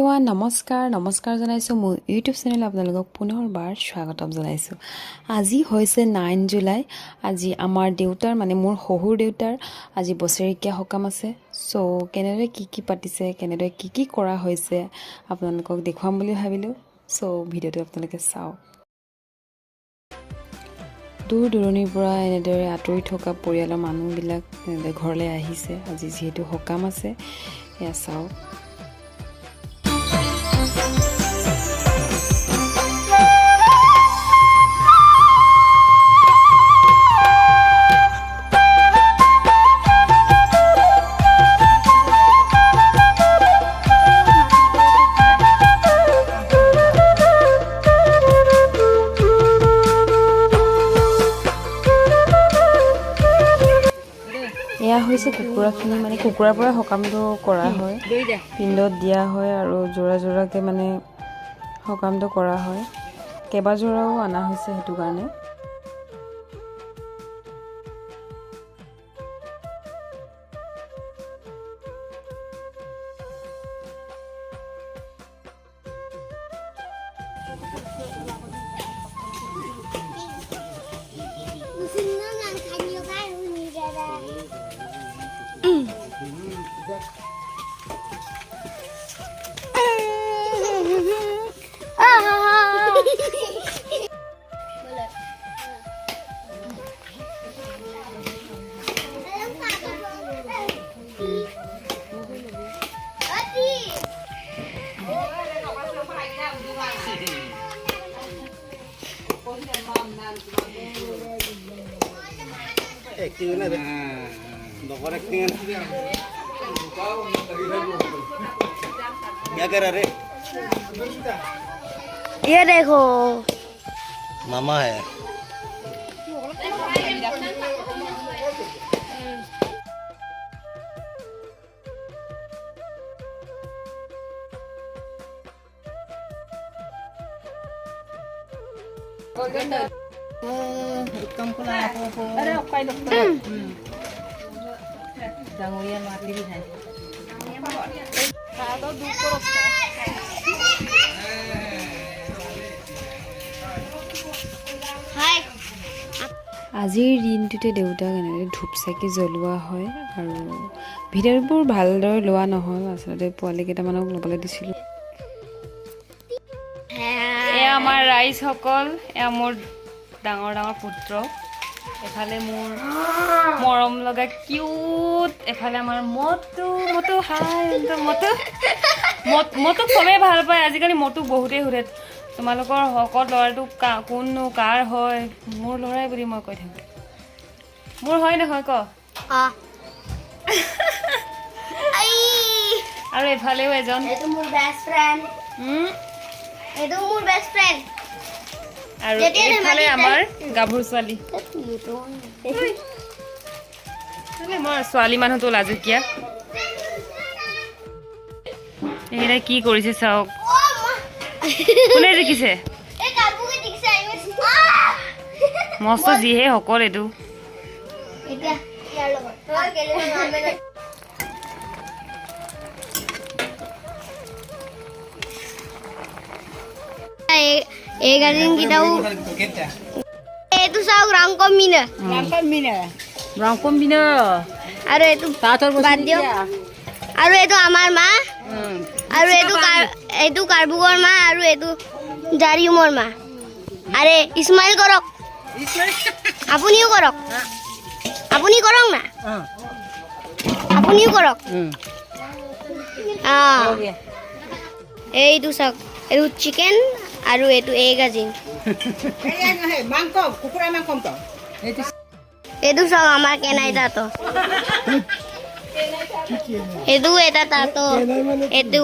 Everyone নমস্কাৰ জনাইছোঁ মোৰ ইউটিউব চেনেল আপোনালোকক পুনৰবাৰ স্বাগতম জনাইছোঁ। আজি হৈছে 9 জুলাই। আজি আমাৰ দেউতাৰ মানে মোৰ শহুৰ দেউতাৰ আজি বছৰেকীয়া সকাম আছে। চ' কেনেদৰে কি পাতিছে, কেনেদৰে কি কৰা হৈছে আপোনালোকক দেখুৱাম বুলি ভাবিলোঁ। চ' ভিডিঅ'টো আপোনালোকে চাওক। দূৰ দূৰণিৰ পৰা এনেদৰে আঁতৰি থকা পৰিয়ালৰ মানুহবিলাক এনেদৰে ঘৰলৈ আহিছে আজি যিহেতু সকাম আছে। এয়া চাওক। এয়া হৈছে কুকুৰাখিনি, মানে কুকুৰাৰ পৰা সকামটো কৰা হয়, পিণ্ডত দিয়া হয় আৰু যোৰাকে মানে সকামটো কৰা হয়। কেইবাযোৰাও অনা হৈছে সেইটো কাৰণে। एक्टिंग है ना दोबारा एक्टिंग है क्या कर रहा रे ये देखो मामा है আজিৰ দিনটোতে দেউতাক এনেদৰে ধূপ চাকি জ্বলোৱা হয় আৰু ভিডিঅ'বোৰ ভালদৰে লোৱা নহ'ল, আচলতে পোৱালি কেইটামানক ল'বলৈ দিছিলোঁ। এয়া আমাৰ ৰাইজসকল, এয়া মোৰ ডাঙৰ পুত্ৰ, এফালে মোৰ মৰম লগা কিউট, এফালে আমাৰ মটু হাই মটু চবেই ভাল পায়। আজিকালি মটু বহুতেই সোধে তোমালোকৰ শকত ল'ৰাটো কোননো কাৰ হয়, মোৰ ল'ৰাই বুলি মই কৈ থাকোঁ। মোৰ হয় নহয় ক। আৰু এফালেও এজন আৰু এইফালে আমাৰ গাভৰু ছোৱালী। মই ছোৱালী মানুহটো লাজুকীয়া। এইকেইটা কি কৰিছে চাওক। কোনে দেখিছে মস্ত যিহে সকল এইটো। এইটো চাওক ৰামকম্বিনা আৰু এইটো বাদ দিয়ক। আৰু এইটো আমাৰ মা, আৰু এইটো কাৰ্বুকৰ মা, আৰু এইটো জাৰিউমৰ মা। আৰে ইছমাইল কৰক, আপুনিও কৰক, আপুনি কৰক না, আপুনিও কৰক। এইটো চাওক, এইটো চিকেন আৰু এইটো এগ আজিং। এইটো চাওক আমাৰ কেনাই তাতো, এইটো এটা তাতো, এইটো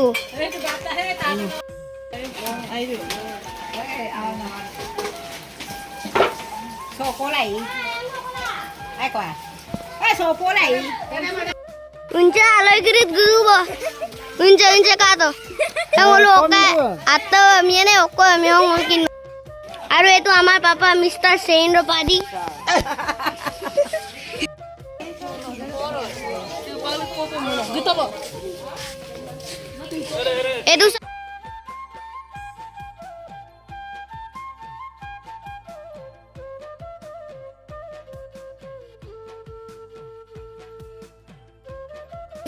unca alaygirit gurubo unca kato tangolo oka atto miene okko miong mungkin aru etu amar papa Mr. Sendro Padi itu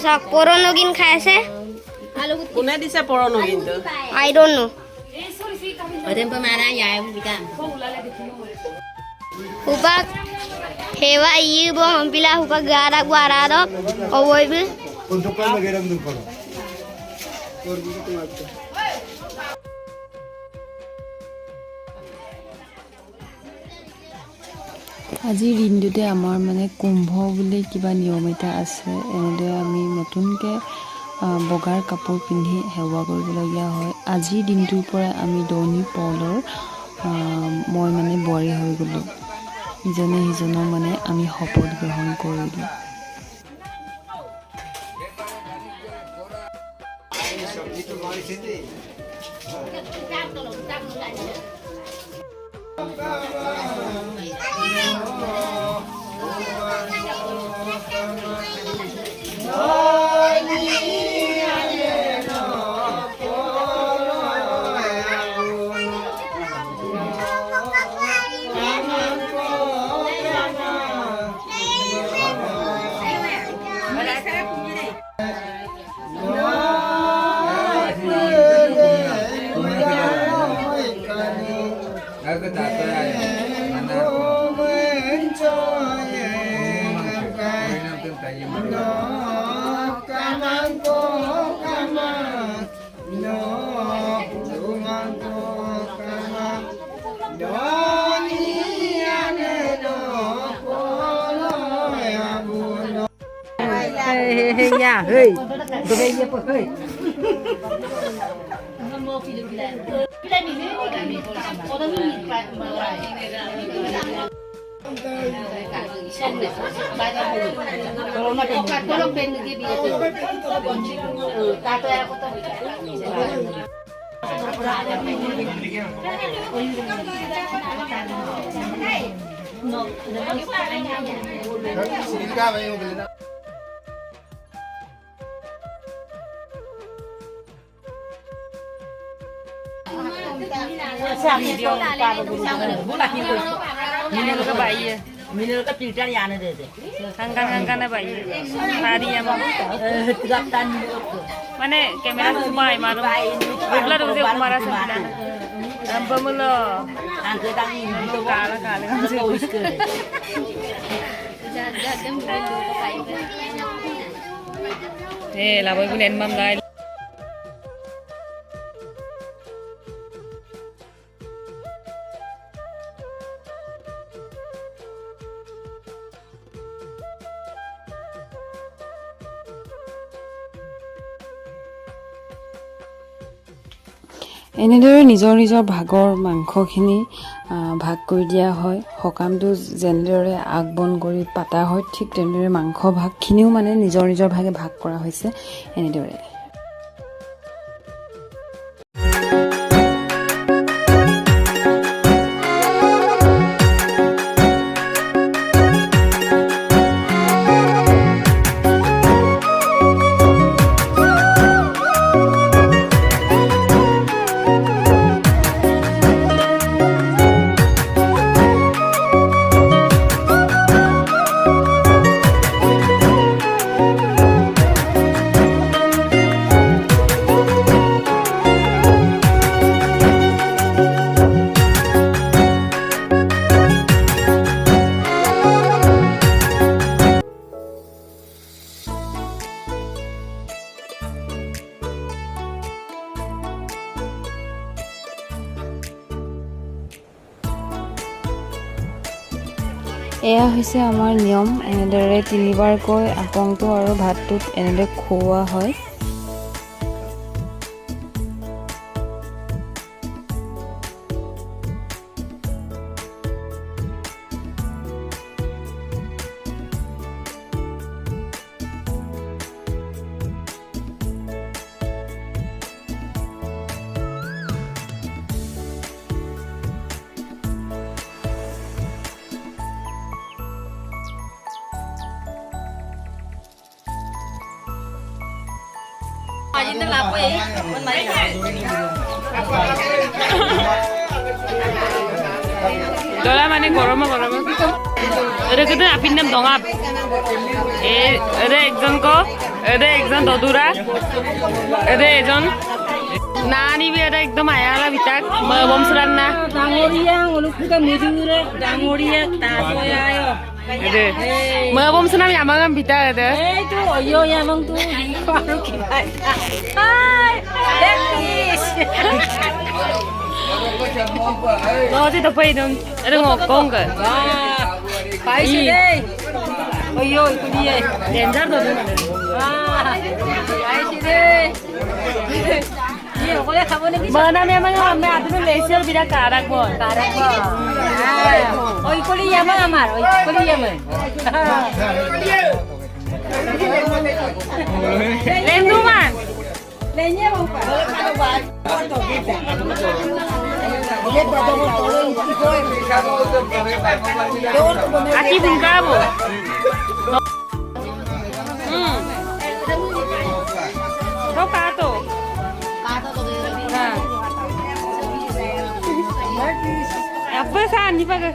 চাওক পৰনগিন খাই আছে কোনে দিছে পৰনো কিন্তু I don't know Hupak hewa iya bong bila hupak gara guara do kowoi bi আজিৰ দিনটোতে আমাৰ মানে কুম্ভ বুলি কিবা নিয়ম এটা আছে এনেদৰে আমি নতুনকৈ বগাৰ কাপোৰ পিন্ধি সেৱা কৰিবলগীয়া হয় আজিৰ দিনটোৰ পৰা আমি দৌনী পলৰ মই মানে বোৱাৰী হৈ গ'লোঁ ইজনে সিজনক মানে আমি শপত গ্ৰহণ কৰিলোঁ nhà hơi tôi bây giờ hơi Mana kamera semua malu. Bukla tu saya kumara sembilan. Nampak mula. Angkat tangi itu kalah kalah kan saya usker. Lah boleh bulan mam dah. এনেদৰে নিজৰ নিজৰ ভাগৰ মাংসখিনি ভাগ কৰি দিয়া হয় সকামটো যেনেদৰে আগবন কৰি পাতা হয় ঠিক তেনেদৰে মাংস ভাগখিনিও মানে নিজৰ নিজৰ ভাগে ভাগ কৰা হৈছে এনেদৰে এয়া হৈছে আমাৰ নিয়ম এনেদৰে তিনিবাৰকৈ আপংটো আৰু ভাতটোত এনেদৰে খুওৱা হয় Dola mana goroma. Ada kita apin nam dongap. Ada ekjon ko এদে একজন দদুরা এদে এজন না নিবি এটা একদম আয়ালা বিতাক বমসরান না ডাঙৰীয়া অলুকুকে মুজুৰে ডাঙৰীয়া তাতয়ায় এদে বমসৰান আমাগাম বিতাক এদে এইটো অয়ো ইয়ামং তো আৰু কিবা হাই দেখিস লজি তো পইদন এদে গংগা পাইছে দেই অয়ো ইকো দিয়ে ডেঞ্জার দদু পাইছে দেই ই অকলে খাব নেকি Mana memang ame adu leisure bidak karak bon. কারাক ওই কলি ইয়ামা আমার ওই কলি ইয়ামা Lendu man. লেnye বাবা Aki bungka bo. Kau kato. Nah. Apa sah ni pakai?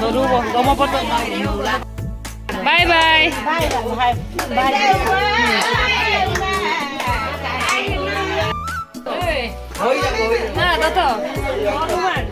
Dulu boh, gak mau foto. Bye bye. Nah, Toto. Roman.